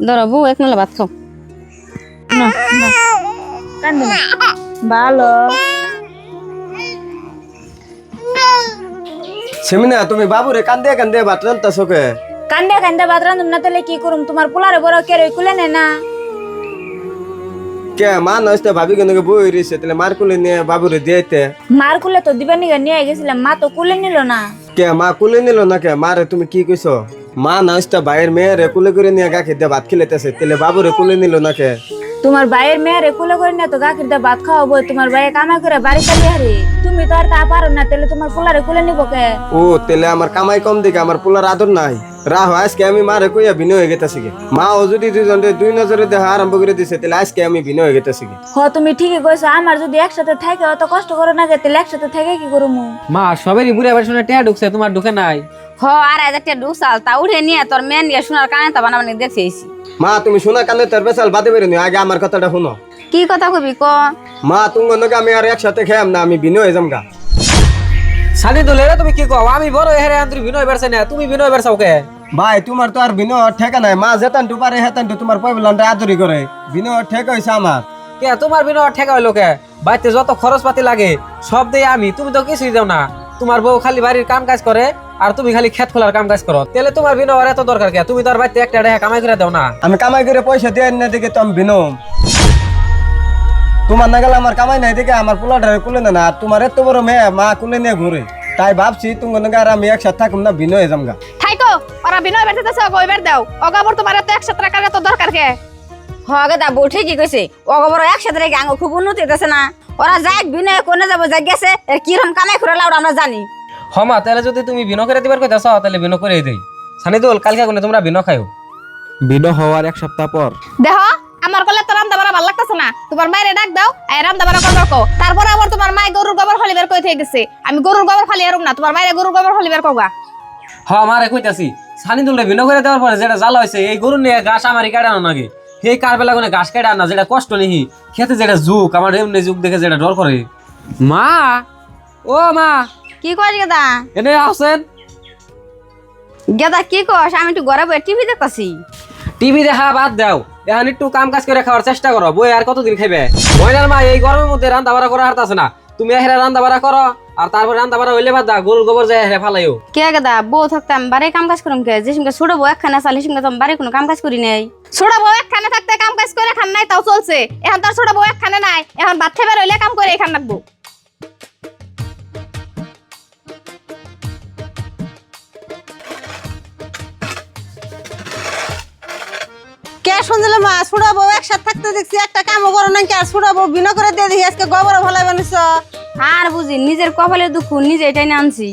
ধরো বউ এক মেলা ভাত খাও। না না কান্দে না ভালো সেমিনা তুমি বাবুরে কান্দে কান্দে ভাত রান্তাছো কে? কান্দে কান্দে ভাত রান্ধুম না তাহলে কি করুম? তোমার পোলারে বড় কে রই কুলে নেয় না। কে মা নষ্ট ভাবি কেন বই রইছে তাহলে মার কুলে নিয়ে বাবুরে দিয়েতে। মার কুলে তো দিবে নিগে নিয়ে গেছিলাম, মা তো কুলে নিল না। কে মা কুলে নিল না কে? মারে তুমি কি কইছো? মা নষ্ট ভাইয়ের মেয়েরে কুলে করে নিয়ে গাখি দিয়ে ভাত খেলেতেছে তাহলে বাবুরে কুলে নিল না কে? তোমার ভাইয়ের মেয়েরে কুলে করে না তো গাখির দিয়ে ভাত খাওয়াবো। তোমার ভাইয়ে কামাই করে বাড়ি চালিয়ে হারি, তুমি তো আর তা পারো না, তাহলে তোমার পোলারে কুলে নিব কে? ও তাহলে আমার কামাই কম দিকে আমার পোলার আদর নাই। রাহ আজকে আমি মারে কইয়া ভিন্ন হয়ে গেতেছি কি। মা ও যদি দুইজনে দুই নজরে দেখা আরম্ভ করে দিছে তাহলে আজকে আমি ভিন্ন হয়ে গেতেছি কি। তুমি ঠিকই কইছো, আমার যদি একসাথে থাকে অত কষ্ট করে না গে, তাহলে একসাথে থেকে কি করবো? মা সবেরই বুড়ে আবার শুনে টেয়া ঢুকছে, তোমার ঢুকে নাই। আর একটা ডুসাল তা উঠে নিয়ে তোর মেয়ে নিয়ে সোনার কানে তা বানাবানি দেখেছি। মা তুমি শোনা কানে তোর বেসাল বাদে বেরোনি, আগে আমার কথাটা শুনো। কি কথা কবি ক? মা তুমি নাকি আমি আর একসাথে খেয়াম না, আমি ভিন্ন হয়ে যাম গা। সানি দলে তুমি কি কও? আমি বড় হেরে আন্তরি বিনয় বেরছে না, তুমি বিনয় বেরছাও কে? ভাই তোমার তো আর ভিন্ন ঠেকা নাই। মা যেতান টু পারে হেতান টু তোমার পয়বলানটা আদরি করে। ভিন্ন ঠেকা হইছে আমার। কে তোমার বিনয় ঠেকা হইলো কে? বাড়িতে যত খরচ পাতি লাগে সব দেই আমি, তুমি তো কিছুই দাও না। তোমার বউ খালি বাড়ির কাম কাজ করে আর তুমি খালি খেত খোলার কাম কাজ করো, তাহলে তোমার বিনয় এত দরকার কে? তুমি তো আর বাড়িতে একটা টাকা কামাই করে দাও না। আমি কামাই করে পয়সা দিয়ে না দেখে তো আমি ভিন্ন। তোমার না গেলে আমার কামাই নাই দেখে আমার পোলাটারে কুলে না। আর তোমার এত বড় মেয়ে মা কুলে নিয়ে ঘুরে, তাই ভাবছি তুমি নাকি আর আমি একসাথে থাকুম না, ভিন্ন হয়ে যাম গা। থাইকো ওরা বিনয় বেরতেছে, কইবার দাও অগাবর তোমার এত একসাথে রাখার এত দরকার কে? হগে দা বউ ঠিকই কইছে, অগবর একসাথে রেখে আঙ্গ খুব উন্নতি হইতেছে না। ওরা যাক বিনয় কোনে যাবো যাক গেছে, কিরম কামাই করে লাউড আমরা জানি। হমা তাহলে যদি তুমি বিনো করে দিবার কইতাছ তাহলে বিনো করে দেই। সানি দোল কালকে কোনে তোমরা বিনো খাইও। বিনো হওয়ার এক সপ্তাহ পর দেহ আমার কলে তো রান্দা বাড়া ভালো লাগতেছে না, তোমার মায়েরে ডাক দাও এই রান্দা বাড়া করবার কও। তারপরে আবার তোমার মায়ে গরুর গোবর ফালিবার কই থেকে গেছে, আমি গরুর গোবর ফালি এরম না, তোমার মায়েরে গরুর গোবর ফালিবার কওগা। মারে কইতাছি সানি দোলে বিনো করে দেওয়ার পরে যেটা জ্বালা হইছে, এই গরু নিয়ে ঘাস আমারই কাটানো নাকি। এই কার বেলা কোনে ঘাস কাটা না, যেটা কষ্ট নেই খেতে, যেটা যুগ আমার এমনি যুগ দেখে যেটা ডর করে। মা ও মা কি কস গেদা? এনে আসেন। গেদা কি কস? আমি একটু ঘরে বসে টিভি দেখতাছি। টিভি দেখা বাদ দাও, এখন একটু কাম কাজ করে খাওয়ার চেষ্টা করো। বই আর কতদিন খাইবে? মহিলার মা এই গরমের মধ্যে রান্না বাড়া করা হারতাছে না, তুমি হেরা রান্না বাড়া করো আর তারপর রান্না বাড়া হইলে বাদ দা গরুর গোবর যায় হেরে ফালাইও। কে গেদা বউ থাকতে আমি বাড়ি কাম কাজ করুম কে? যে সঙ্গে ছোট বউ একখানে চালি সঙ্গে তো আমি বাড়ি কোনো কাম কাজ করি নাই। ছোট বউ একখানে থাকতে কাম কাজ করে খান নাই তাও চলছে, এখন তোর ছোট বউ একখানে নাই, এখন ভাত খাইবার হইলে কাম করে এখান রাখবো। কে শুনছিলে মা ছুড়া বউ একসাথে থাকতে দেখছি একটা কামও করো না, কে ছুড়া বউ বিনা করে দিয়ে দেখি আজকে গোবর ভালাই বানিয়েছ। আর বুঝি নিজের কপালে দুঃখ নিজে এটাই আনছি।